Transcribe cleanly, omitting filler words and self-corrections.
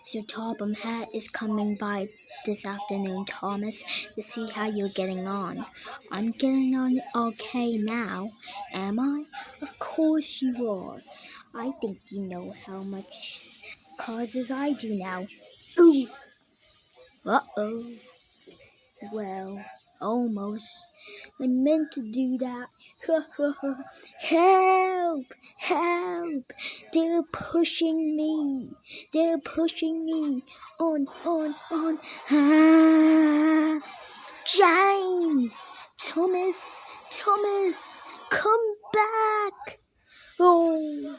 So Topham Hatt is coming by this afternoon, Thomas, to see how you're getting on. I'm getting on okay now, am I? Of course you are. I think you know how much causes I do now. Ooh! Uh-oh. Well, almost. I meant to do that. Help! Help! They're pushing me. They're pushing me. On. Ah! James! Thomas! Come back! Oh!